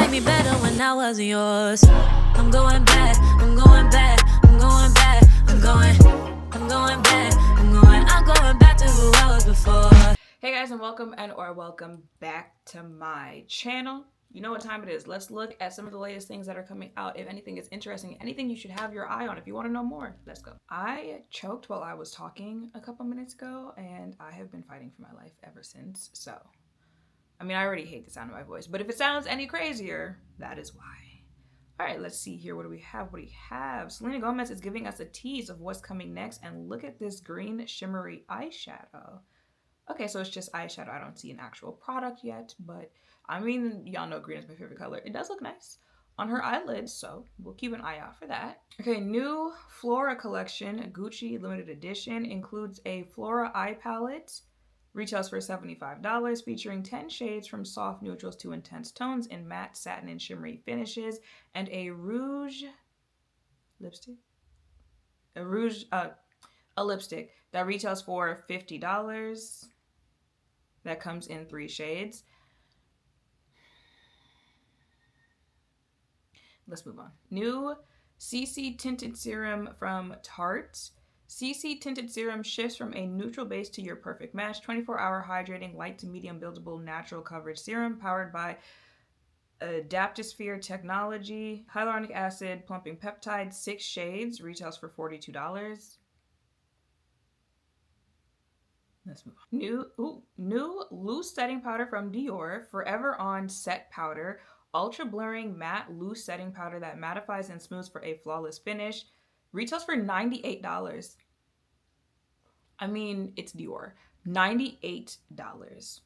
like me better when I wasn't yours. I'm going back, I'm going back, I'm going back, I'm going back to who I was before. Hey guys, and welcome back to my channel. You know what time it is. Let's look at some of the latest things that are coming out. If anything is interesting, anything you should have your eye on if you want to know more. Let's go. I choked while I was talking a couple minutes ago, and I have been fighting for my life ever since. So, I mean, I already hate the sound of my voice, but if it sounds any crazier, that is why. All right, let's see here. What do we have? Selena Gomez is giving us a tease of what's coming next, and look at this green shimmery eyeshadow. Okay, so it's just eyeshadow. I don't see an actual product yet, but I mean, y'all know green is my favorite color. It does look nice on her eyelids, so we'll keep an eye out for that. Okay, new Flora collection, Gucci limited edition, includes a Flora eye palette. Retails for $75, featuring 10 shades from soft neutrals to intense tones in matte, satin, and shimmery finishes, and a rouge lipstick? A lipstick that retails for $50. That comes in 3 shades. Let's move on. New CC tinted serum from Tarte. CC tinted serum shifts from a neutral base to your perfect match. 24-hour hydrating, light to medium buildable natural coverage serum powered by Adaptosphere technology. Hyaluronic acid, plumping peptide, 6 shades. Retails for $42. Let's move on. New loose setting powder from Dior, Forever On Set Powder. Ultra blurring matte loose setting powder that mattifies and smooths for a flawless finish. Retails for $98. I mean, it's Dior. $98.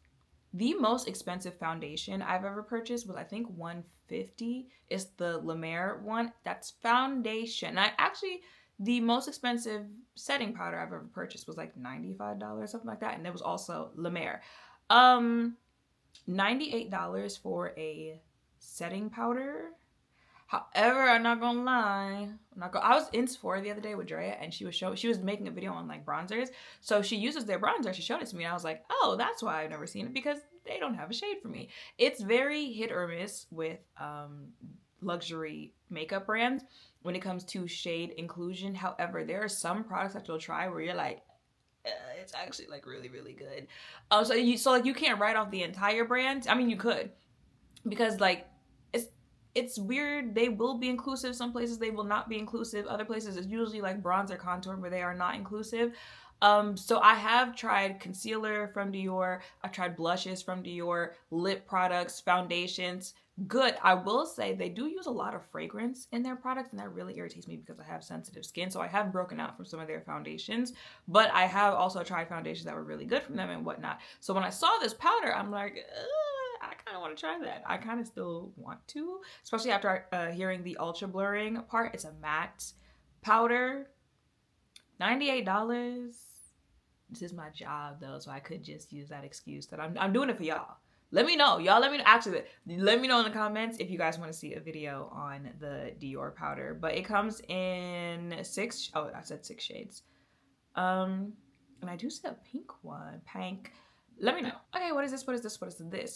The most expensive foundation I've ever purchased was, I think, $150. It's the La Mer one. That's foundation. The most expensive setting powder I've ever purchased was like $95, something like that. And it was also La Mer. $98 for a setting powder. However, I'm not gonna lie. I was in Sephora the other day with Drea, and she was making a video on like bronzers. So she uses their bronzer. She showed it to me, and I was like, oh, that's why I've never seen it, because they don't have a shade for me. It's very hit or miss with luxury makeup brands when it comes to shade inclusion. However, there are some products that you'll try where you're like, it's actually like really, really good. So you can't write off the entire brand. I mean, you could, because like it's weird. They will be inclusive. Some places they will not be inclusive. Other places it's usually like bronzer contour where they are not inclusive. So I have tried concealer from Dior. I've tried blushes from Dior, lip products, foundations. Good. I will say they do use a lot of fragrance in their products, and that really irritates me because I have sensitive skin. So I have broken out from some of their foundations, but I have also tried foundations that were really good from them and whatnot. So when I saw this powder, I'm like, I kind of want to try that. I kind of still want to, especially after hearing the ultra blurring part. It's a matte powder. $98. This is my job though, so I could just use that excuse that I'm doing it for y'all. Let me know. Y'all let me know. Actually, let me know in the comments if you guys want to see a video on the Dior powder. But it comes in 6 shades. And I do see a pink one. Pink. Let me know. Okay, what is this?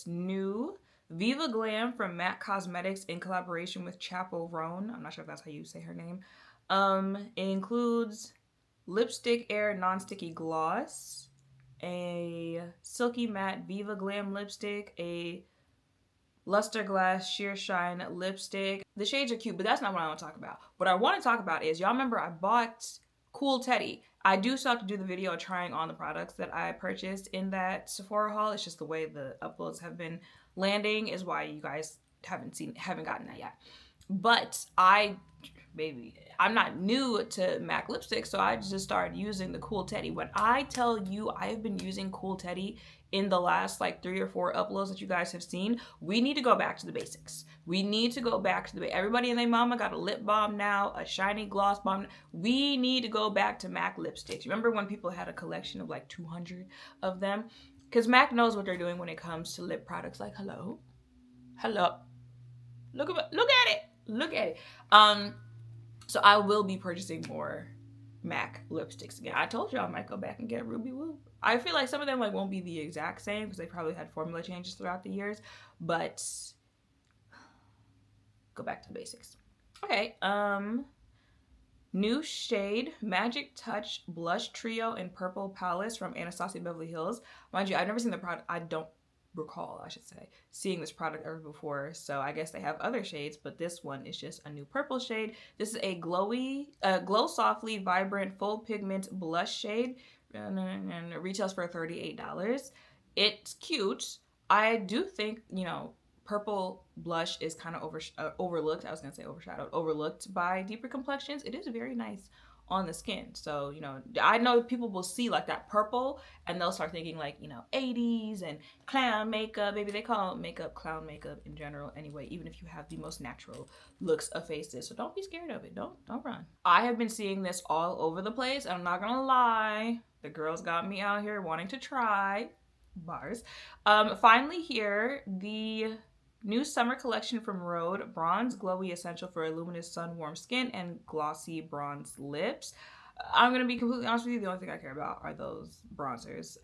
New Viva Glam from MAC Cosmetics in collaboration with Chapo Roan. I'm not sure if that's how you say her name. It includes Lipstick Air Non-Sticky Gloss, a Silky Matte Viva Glam lipstick, a Luster Glass Sheer Shine lipstick. The shades are cute, but that's not what I want to talk about. What I want to talk about is, y'all remember I bought Cool Teddy. I do still have to do the video trying on the products that I purchased in that Sephora haul. It's just the way the uploads have been landing is why you guys haven't gotten that yet. But I'm not new to MAC lipstick, so I just started using the Cool Teddy. When I tell you I have been using Cool Teddy in the last like 3 or 4 uploads that you guys have seen, we need to go back to the basics. Everybody and their mama got a lip balm now, a shiny gloss balm. We need to go back to MAC lipsticks. Remember when people had a collection of like 200 of them? Because MAC knows what they're doing when it comes to lip products. Like, hello. Look at it. So I will be purchasing more MAC lipsticks again. I told you I might go back and get Ruby Woo. I feel like some of them like won't be the exact same because they probably had formula changes throughout the years, but go back to the basics. Okay, new shade Magic Touch Blush Trio in Purple Palace from Anastasia Beverly Hills. Mind you, I've never seen the product. I don't recall, I should say, seeing this product ever before. So I guess they have other shades, but this one is just a new purple shade. This is a glow softly vibrant full pigment blush shade, and it retails for $38. It's cute. I do think, you know, purple blush is kind of overlooked. I was gonna say overshadowed, overlooked by deeper complexions. It is very nice on the skin. So, you know, I know people will see like that purple and they'll start thinking like, you know, 80s and clown makeup. Maybe they call makeup clown makeup in general anyway, even if you have the most natural looks of faces. So don't be scared of it. Don't run. I have been seeing this all over the place. I'm not gonna lie. The girls got me out here wanting to try bars. Finally here, the new summer collection from Rhode, Bronze Glowy Essential for Luminous Sun Warm Skin and Glossy Bronze Lips. I'm gonna be completely honest with you, the only thing I care about are those bronzers.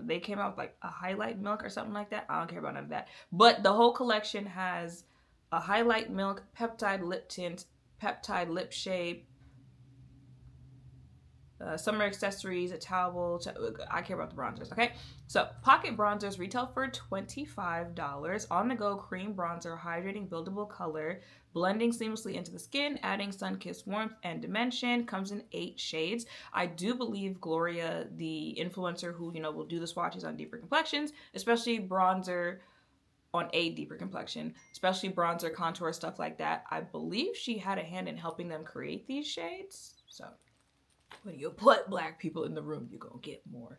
They came out with like a highlight milk or something like that. I don't care about none of that. But the whole collection has a highlight milk, peptide lip tint, peptide lip shape, summer accessories, a towel. I care about the bronzers, okay? So, pocket bronzers retail for $25. On-the-go cream bronzer, hydrating, buildable color, blending seamlessly into the skin, adding sun-kissed warmth and dimension. Comes in 8 shades. I do believe Gloria, the influencer who, you know, will do the swatches on deeper complexions, especially bronzer on a deeper complexion, especially bronzer, contour, stuff like that. I believe she had a hand in helping them create these shades. So, when you put black people in the room, you're gonna get more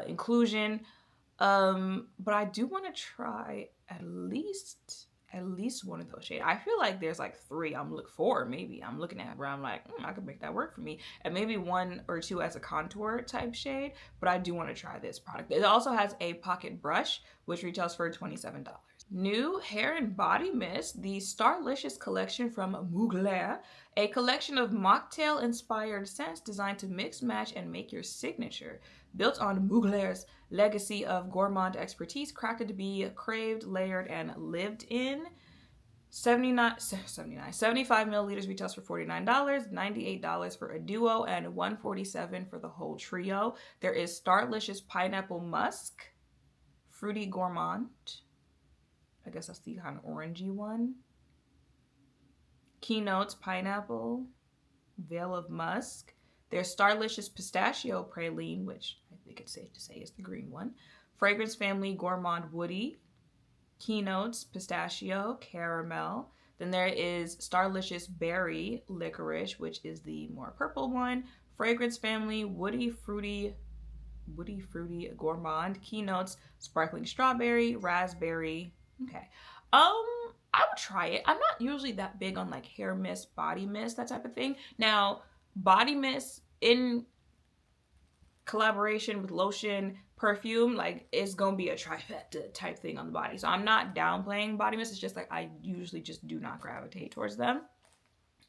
inclusion. But I do want to try at least one of those shades. I feel like there's like 3. I'm looking 4 maybe. I'm looking at where I'm like, I could make that work for me, and maybe 1 or 2 as a contour type shade. But I do want to try this product. It also has a pocket brush, which retails for $27. New hair and body mist, the Starlicious collection from Mugler, a collection of mocktail-inspired scents designed to mix, match, and make your signature. Built on Mugler's legacy of gourmand expertise, crafted to be craved, layered, and lived in. 75 milliliters retails for $49, $98 for a duo, and $147 for the whole trio. There is Starlicious Pineapple Musk, Fruity Gourmand. I guess that's the kind of orangey one. Keynotes Pineapple, Veil of Musk. There's Starlicious Pistachio Praline, which I think it's safe to say is the green one. Fragrance Family Gourmand Woody. Keynotes Pistachio, Caramel. Then there is Starlicious Berry Licorice, which is the more purple one. Fragrance Family Woody Fruity Gourmand. Keynotes Sparkling Strawberry, Raspberry. Okay. I would try it. I'm not usually that big on like hair mist, body mist, that type of thing. Now, body mist in collaboration with lotion, perfume, like it's gonna be a trifecta type thing on the body. So I'm not downplaying body mist. It's just like I usually just do not gravitate towards them.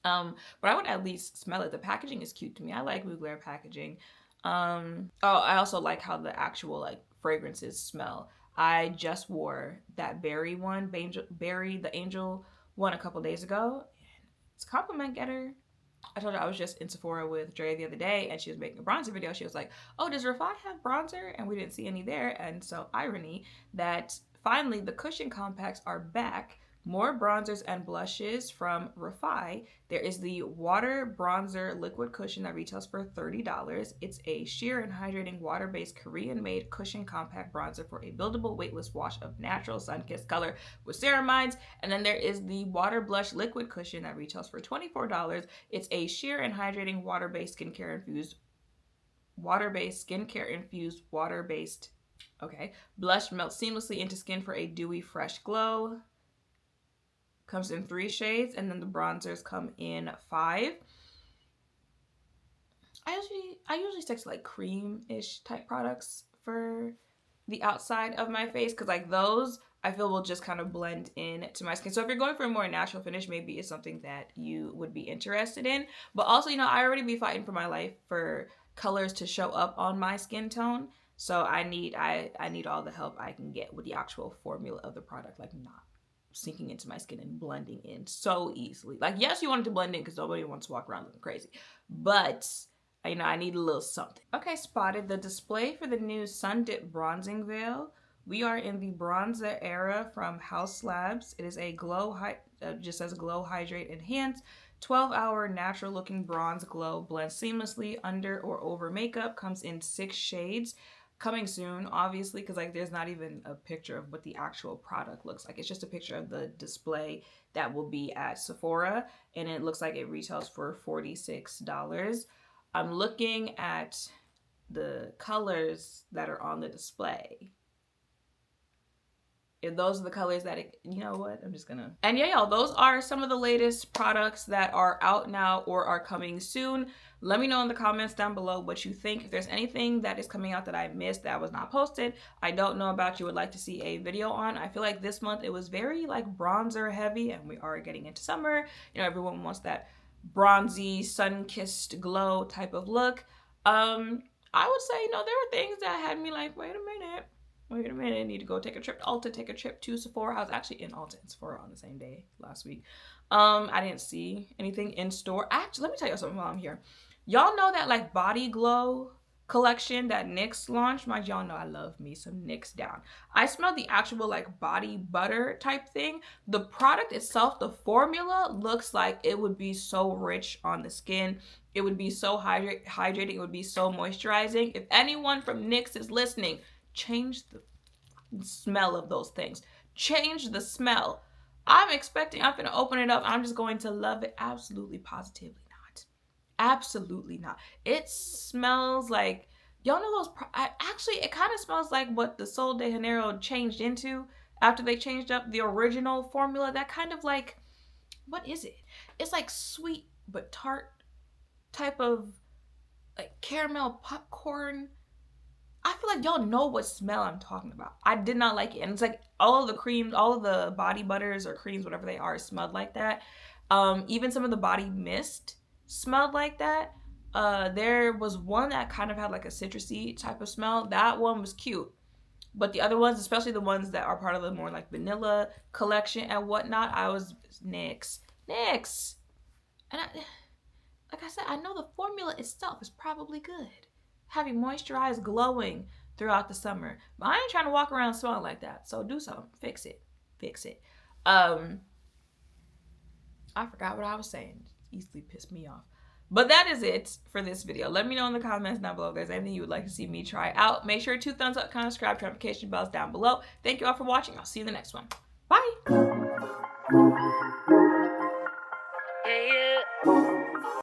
But I would at least smell it. The packaging is cute to me. I like Mugler packaging. I also like how the actual like fragrances smell. I just wore that berry one, the angel one a couple days ago. It's a compliment getter. I told her I was just in Sephora with Dre the other day and she was making a bronzer video. She was like, oh, does Rafi have bronzer? And we didn't see any there. And so irony that finally the cushion compacts are back. More bronzers and blushes from Rafi. There is the Water Bronzer Liquid Cushion that retails for $30. It's a sheer and hydrating water-based Korean-made cushion compact bronzer for a buildable weightless wash of natural sun-kissed color with ceramides. And then there is the Water Blush Liquid Cushion that retails for $24. It's a sheer and hydrating water-based blush melts seamlessly into skin for a dewy, fresh glow. Comes in 3 shades, and then the bronzers come in 5. I usually stick to like cream-ish type products for the outside of my face, because like those I feel will just kind of blend in to my skin. So if you're going for a more natural finish, maybe it's something that you would be interested in. But also, you know, I already be fighting for my life for colors to show up on my skin tone. So I need all the help I can get with the actual formula of the product, like not sinking into my skin and blending in so easily. Like, yes, you want it to blend in because nobody wants to walk around looking crazy, but you know, I need a little something. Okay, spotted the display for the new Sun Dip Bronzing Veil. We are in the bronzer era from House Labs. It is a just says glow, hydrate, enhance. 12-hour natural looking bronze glow, blends seamlessly under or over makeup, comes in 6 shades. Coming soon, obviously, because like there's not even a picture of what the actual product looks like. It's just a picture of the display that will be at Sephora, and it looks like it retails for $46. I'm looking at the colors that are on the display. If those are the colors that you know what, I'm just gonna. And yeah, y'all, those are some of the latest products that are out now or are coming soon. Let me know in the comments down below what you think. If there's anything that is coming out that I missed that was not posted, I don't know about, you would like to see a video on. I feel like this month it was very like bronzer heavy, and we are getting into summer. You know, everyone wants that bronzy, sun-kissed glow type of look. I would say, you know, there were things that had me like, wait a minute, I need to go take a trip to Ulta, take a trip to Sephora. I was actually in Ulta and Sephora on the same day last week. I didn't see anything in store. Actually, let me tell you something while I'm here. Y'all know that like body glow collection that NYX launched? Mind y'all know I love me some NYX down. I smelled the actual like body butter type thing. The product itself, the formula, looks like it would be so rich on the skin. It would be so hydrating. It would be so moisturizing. If anyone from NYX is listening, change the smell of those things. Change the smell. I'm gonna open it up. I'm just going to love it. Absolutely, positively not. Absolutely not. It smells like, y'all know those, actually it kind of smells like what the Sol de Janeiro changed into after they changed up the original formula. That kind of like, what is it? It's like sweet but tart type of like caramel popcorn. I feel like y'all know what smell I'm talking about. I did not like it. And it's like all of the creams, all of the body butters or creams, whatever they are, smelled like that. Even some of the body mist smelled like that. There was one that kind of had like a citrusy type of smell. That one was cute. But the other ones, especially the ones that are part of the more like vanilla collection and whatnot, I was NYX. And like I said, I know the formula itself is probably good. Having moisturized, glowing throughout the summer. But I ain't trying to walk around smelling like that. So do something. Fix it. I forgot what I was saying. It easily pissed me off. But that is it for this video. Let me know in the comments down below if there's anything you would like to see me try out. Make sure 2 thumbs up, comment, subscribe, notification bells down below. Thank you all for watching. I'll see you in the next one. Bye.